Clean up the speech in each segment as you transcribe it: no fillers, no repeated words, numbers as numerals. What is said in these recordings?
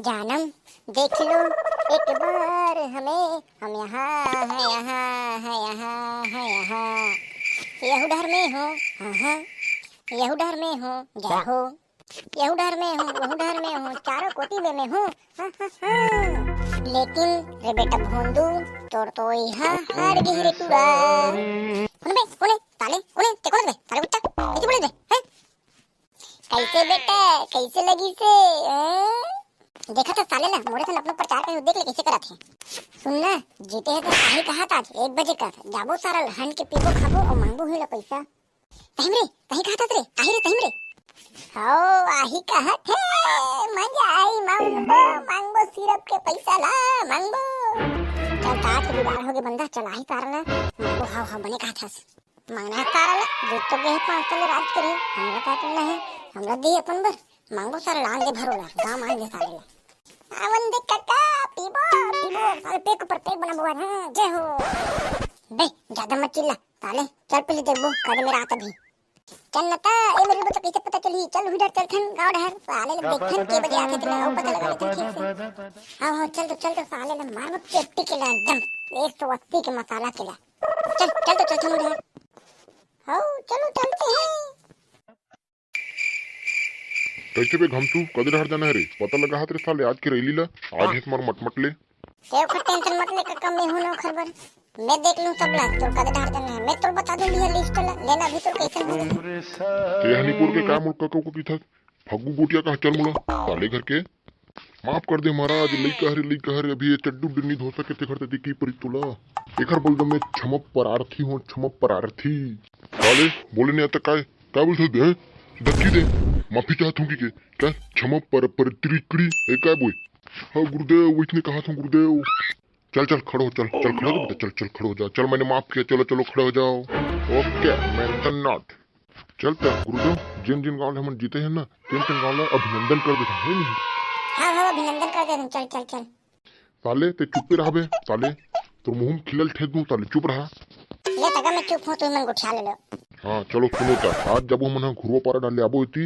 जानम देख लो एक बार हमें, हम यहाँ है, यहाँ है, यहाँ है, यहाँ यहूडर में हो, हाँ हाँ यहूडर में हो, जय हो यहूडर में हो, वहूडर में हो, चारों कोटिबे में हो, हाँ हाँ हाँ। लेकिन रे बेटा भोंदू तोर तो यहाँ हर गिहरे टूरा कोने ताले कोने ते कोने ताले उठा कैसे बोले रे हैं? कैसे बेटा कैसे लगी से देखा था साले ना मोरे से अपने प्रचार कर देख ले कैसे करा थे। सुनना जीते है तो सही कहा था 1 बजे का जाबो सारा लहन के पीबो खाबो और मांगबो हुई पैसा कहीं रे कहीं कहा था रे कहीं रे कहीं रे ओ आही कहा थे मजा आई मांगबो सिरप के पैसा ला मांगबो चल तार से बिगाड़ हो गए बंदा चल आही सारा ला मांगबो हाँ हाँ बने कहा था मांगना है सारा ला जो तो गए 5 साल राज करे हमरा का करना है हमरा दे अपन बर मांगबो सारा लान दे भरोला गांव मान दे सारे ला आवन दे काका पीबो पीबो सारे पेट ऊपर पेट बना हुआ है जय हो बे ज्यादा मत चिल्ला साले चल पहले देखबो करे मेरा आता भी चल नता ए मेरे को तो कैसे पता चली चल उधर चल खन गांव डहर साले लोग देखन के बजे आते थे और पता लगा लेते ठीक से हां चल तो साले लोग मार मत पेटी के ला एकदम 180 के मसाला के ला चल तो चल उधर हां चलो चलते हैं कैसे बे घमतू कदर हर जाना है रे पता लगा हाथ रे साले आज के रैली ला आज है तुम्हारा मटमटले तेरे को टेंशन मत ले काका मैं हूं ना खबर मैं देख लूं सब ला तो कदर हर जाना है मैं तो बता दूंगी है लिस्ट ला लेना भी तो कैसे हो के हनीपुर के काम मुल्का को की था फग्गू गुटिया का चल मुला साले घर के माफ कर दे महाराज लई कह रे अभी ये चड्डू डिन्नी धो सके ते करते की परी तुला एकर बोल दो मैं छमप परार्थी हूं छमप परार्थी साले बोले नहीं आता काय बोलते दे धक्की दे माफी चाहता हूँ कि क्या क्षमा पर त्रिकड़ी एक काय बोल हाँ गुरुदेव वो इसने कहा था गुरुदेव चल खड़ो चल खड़ो बेटा चल खड़ो हो जाओ चल मैंने माफ किया चलो खड़े हो जाओ ओके मेंशन नॉट चलते गुरुदेव जिन गाँव हम जीते हैं ना तीन गाँव अभिनंदन कर देते हैं नहीं हाँ अभिनंदन कर देते चल साले ते चुप रहा बे साले तो मुंह खिलल ठेस दूं साले चुप रहा ले तगा मैं चुप हूं तू मन गुठा ले लो हाँ चलो सुनो था आज जब हम ना घुरवा पारा डाले आबो थी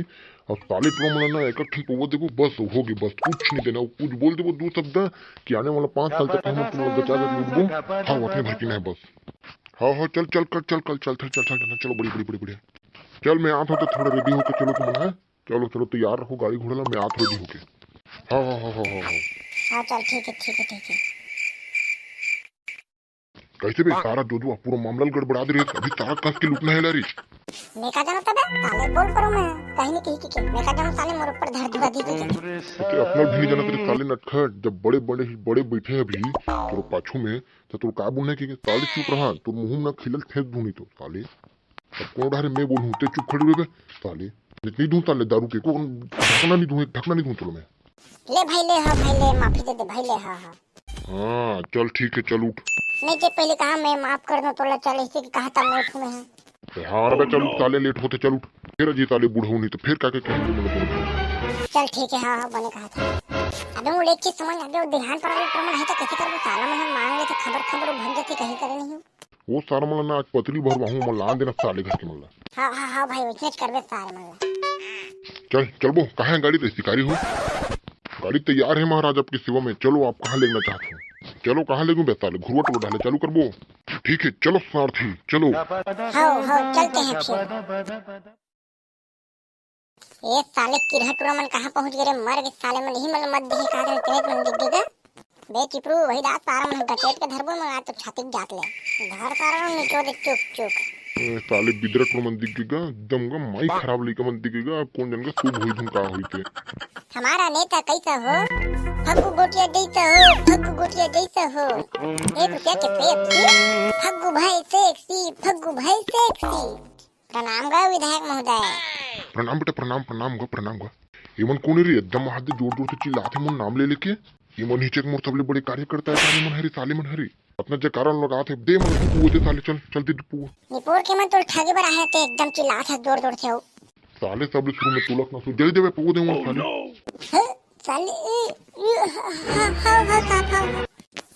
और साले तो मन ना एक ठन पवो देखो बस होगी बस कुछ नहीं देना कुछ बोल दे वो दो शब्द कि आने वाला 5 साल तक हम तुम लोग बचा कर लूटबो हाँ अपने भर की नहीं बस हाँ चल चलो बड़ी चल मैं आता हूँ तो थोड़ा रेडी होके चलो तुम है चलो तैयार रखो गाड़ी घोड़ा ला मैं आता रेडी होके हाँ चल ठीक है कैसे भी सारा जो पूरा मामला गड़बड़ा दे रही अभी सारा कस के लूटना है लारी मैं का जानो तबे साले बोल करो मैं कहीं नहीं की मैं का जानो साले मोर ऊपर धर दुआ दी के अपना भी नहीं जाना तेरे साले नटखट जब बड़े बैठे अभी तो पाछू में तो तू का बोलने की साले चुप रहा तो मुंह ना खिलल ठेस दूनी तो साले अब कौन ढारे मैं बोलूं ते चुप खड़े रहे साले नहीं दूं साले दारू के को ढकना नहीं दूं चलो मैं ले भाई ले माफी दे दे भाई ले हाँ चल ठीक है चल उठ नहीं जे पहले कहा मैं माफ कर दूं तो चल इसे कहा था मैं उठ में है हाँ अबे चल साले लेट होते चल उठ फिर जी साले बूढ़ा नहीं तो फिर क्या कहेंगे चल ठीक है हाँ बने कहा था अबे वो एक चीज समझ आगे ध्यान पर प्रमाण है तो कैसे कर वो साला मन मांग ले तो खबर भर जाती कहीं करे नहीं वो सारा मला ना आज पतली भरवाहूं मैं लान देना साले घर के मला हाँ भाई वैसे करबे सारे मला चल वो कहाँ है गाड़ी तो शिकारी हो गाड़ी तैयार है महाराज आपकी सेवा में चलो आप कहाँ लेना चाहते हो चलो कहाँ ले दूं बेताले घुरवट वो डाले चालू कर वो ठीक है चलो सारथी चलो हाँ चलते हैं फिर ये साले किरहटुरा मन कहाँ पहुँच गए मर गए साले मन ही मन मत दिखे कहा तेज मन दिख गया बे चिपरू वही दात सारा मन गचेट के धरबो में आज तो छाती जात ले घर सारा निचो दे चुप साले बिदरट मन दिखेगा एकदम का माई खराब लेके मन दिखेगा कौन जन का शुभ होई तुम का होई थे हमारा नेता कैसा हो फग्गू गोटिया जैसा हो 1 रुपया के पेप्सी फग्गू भाई सेक्सी प्रणाम गा विधायक महोदय प्रणाम बेटा प्रणाम गा ये मन कौन रे एकदम हाथ जोर से चिल्लाते मन नाम ले लेके ये मन नीचे मोर सबले बड़े कार्यकर्ता है मन हरी साले मन हरी अपना जे कारण लगाते दे मन तू दे साले चल दे तू निपुर के मन तो ठगे बर आए थे एकदम चिल्लात है जोर से हो साले सब शुरू में तुलक ना जल्दी देवे पगो दे साले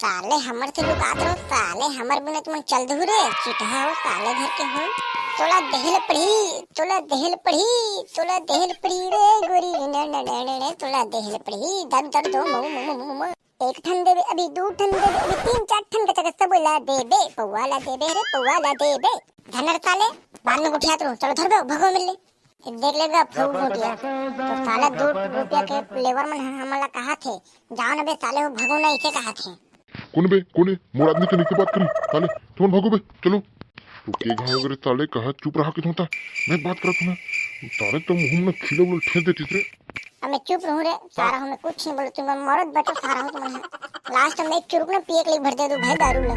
साले हमर से लुकात रहो साले हमर बिना तुम चल दू रे चिटहा हो साले घर के हो तोला दहेल पड़ी रे गोरी न तोला दहेल पड़ी दर दो मो एक ठन देबे अभी दू ठन देबे अभी तीन चार ठन का चक्कर सब ला देबे पौवा ला देबे धनर साले बाद में उठिया तो चलो धरबे भगो मिल ले देख लेगा फूल गोटिया तो साले 2 रुपया के लेबर मन हमला कहा थे जाओ न बे साले वो भगो ना इसे कहा थे कौन है मोर आदमी से नीचे बात करी साले तुम भागो बे चलो तो के गाँव वगैरह साले कहा चुप रहा के होता मैं बात करता हूँ साले तो मुंह में खिले बोल ठेस दे तीसरे अब मैं चुप रहूं रे सारा हूं मैं कुछ नहीं बोलूं तुम मरद बैठो सारा हूं तुम लास्ट में एक चुरुक ना पिए के लिए भर दे दो भाई दारू ला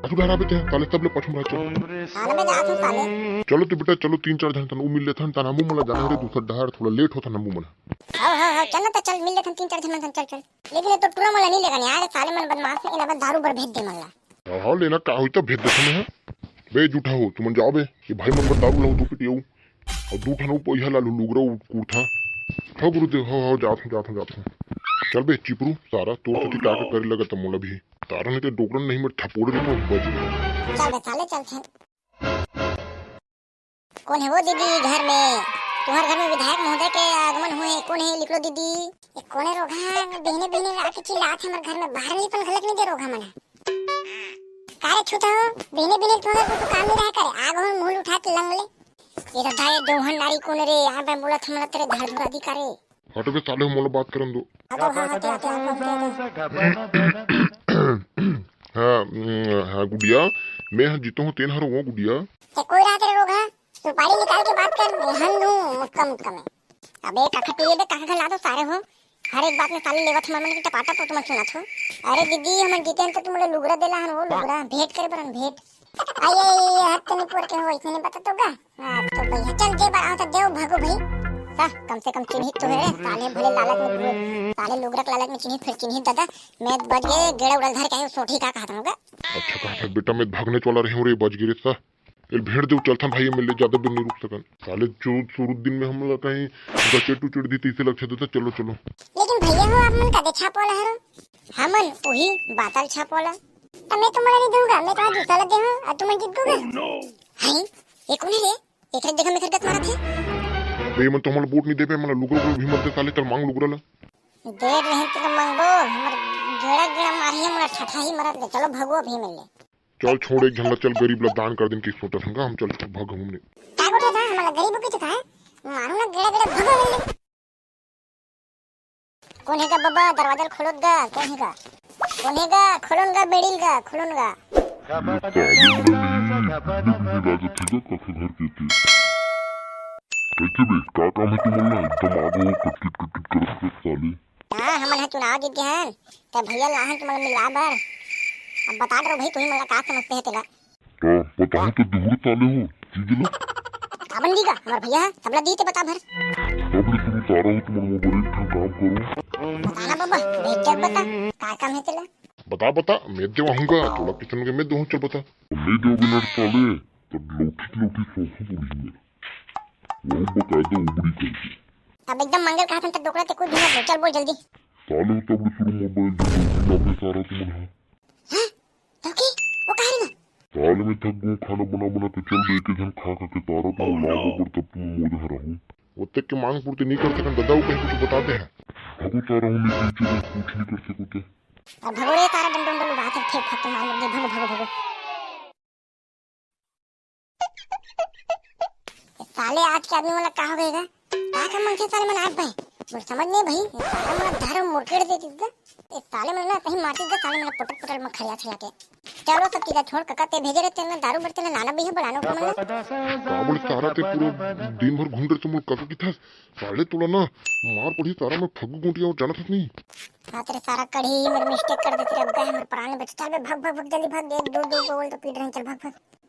असु डरा बेटे साले सब लोग पछम रहा आने में जात हूं साले चलो तो बेटा चलो 3-4 दिन तन मिल लेथन तना मुंह मला जाने रे दूसरा डहार थोड़ा लेट होता नमू मला हां चल ना तो चल मिल लेथन 3-4 दिन में चल लेकिन ये तो टूरा मला नहीं लेगा यार साले मन बदमाश है इना दारू भर भेज दे मला हां लेना का होई तो भेज दे है बे झूठा हो तुम जाओ बे कि भाई मन दारू लो दू पिटियो और दू ठनो पहिया ला लुगरा कूठा हो गुरुदेव हो जात हूं चल बे चिपरू सारा तो सती का करे लगा त मोला भी तारा ने तो डोकरन नहीं मत थपोड़ दे को बज चल बे साले चल कौन है वो दीदी घर में तुम्हारे घर में विधायक महोदय के आगमन हुए कौन है लिख लो दीदी ये कौन है रोगा बहने आके चिल्लात हमारे घर में बाहर नहीं पण गलत नहीं दे रोगा मना कारे छूता हो बहने तुम्हारे को काम नहीं रहा करे आग हो मुंह उठा के लंग ले ये तो दाए जौहन नारी कौन रे यहां पे बोला थमला तेरे धड़ धड़ अधिकारी हट बे साले मोला बात करन दो हां गुडिया मैं जीतो हूं 3 हरो वो गुडिया कोई रात रे रोगा सुपारी निकाल के बात कर हम लूं मुक्का में अबे काका पीए बे काका ला दो सारे हो हर एक बात में साले लेवत हमन के टपाटा तो तुम सुना थो अरे दीदी हमन जीते हैं तो तुमरे लुगरा देला हन वो लुगरा भेंट करे बरन भेंट आये हाथ नहीं पोर के हो इसने बता तो गा तो भैया चल दे बार तो देव भागो भाई कम से कम चिन्हित तो है साले भले लालच में साले लुगरक लालच में चिन्हित फिर चिन्हित दादा मैं बज गए गेड़ा उड़ल धर के सोठी का कहा था अच्छा कहा बेटा मैं भागने वाला रही रे बज गिरे सा ये भेड़ दे चलता भाई मिल ज्यादा दिन नहीं रुक सकन साले जो शुरू दिन में हम लोग कहीं गचेटू चिड़ दी तीसरे लक्ष्य देता चलो लेकिन भैया हो आप मन का दे छापोला हरो हमन वही बातल छापोला तो मैं तुम्हारा नहीं दूंगा मैं तो दूसरा लग गया हूं और तुम जीत दोगे हां ये कौन है रे एक जगह में खरगत मारा थे बे मन तो हमल वोट नहीं देबे मला लुगरो भी मत दे साले चल मांग लुगरा ला दे रहे तो मांगो हमर गेड़ा मारिए हमरा ठठा ही मरत ले चलो भगो भी मिल ले चल छोड़ एक झल्ला चल गरीब ला दान कर दिन की सोचा संगा हम चल भाग हमने का बोले था हमरा गरीब के तो है मारू ना गेड़ा भगो मिल ले कौन है का बाबा दरवाजा खोलोगा कौन है का खोलूंगा बेड़ीगा खोलूंगा कैसे बे का काम है तुम ना एकदम आगो कटकिट कर साले हां हमन है चुनाव जीत गए हैं तो भैया लाहन तुम मिला बार अब बता दो भाई तुम्ही मला का समझते है तेरा तो बताओ तो दूर साले हो चीज ला काबन दी का हमार भैया सबला दी ते बता भर अब तुम सारा हो तुम वो बड़े काम करो बताना बाबा भेज के बता का काम है तेरा बता मैं देवाऊंगा थोड़ा किचन के मैं दूं चल बता नहीं दो मिनट साले तो लोटी सोफा पूरी वो बकायदा उबड़ी करके अब एकदम मंगल कहा था डोकरा ते कुछ दिन चल बोल जल्दी साले तब शुरू मोबाइल जो लगे सारा तुम है हां तो की वो कह रही ना साले में थक गए खाना बना के चल दे के जन खा के तारा तो ना बबर तब तुम मोड़ रहूं वो तक के मांग पूर्ति नहीं कर सकन दादा कहीं कुछ बताते हैं भगो तारा हूं मैं पीछे कुछ नहीं कर सकते अब भगो रे तारा डंडों बात है ठीक खत्म मार दे भगो साले आज के आदमी वाला का हो गएगा का मन से साले मन आप भाई मुझे समझ नहीं भाई साले मन धारो मुरकेड़ देती का ए साले मन ना कहीं मारती का साले मन पटल में खलिया के चलो सब चीज छोड़ कका ते भेजे रहते ना दारू बरते ना नाना भी है बनानो को मन काबल सारा ते पूरा दिन भर घूम रहे तुम कका की था साले तोला ना मार पड़ी सारा में फगू गुंटिया और जाना था नहीं हां तेरे सारा कड़ी मेरे मिस्टेक कर देते अब गए हमारे प्राण बच चल भाग जल्दी भाग एक दो बोल तो पीट रहे चल भाग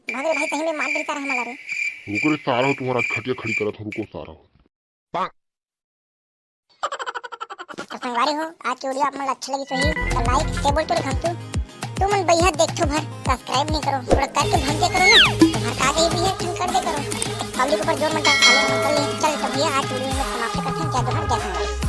रे भाई कहीं में मार दे तारा हमारा रे रुको रे सारा हो तुम्हारा खटिया खड़ी करा था रुको सारा हो तो संगवारी हो आज की वीडियो आप मन अच्छा लगी तो लाइक टेबल तो लिखम तू मन बढ़िया देखो भर सब्सक्राइब नहीं करो थोड़ा करके भग दे करो ना तुम्हारा का गई भी है तुम कर दे करो पब्लिक ऊपर जोर मत डाल चल तो भैया आज वीडियो में समाप्त करते हैं जय जोहार जय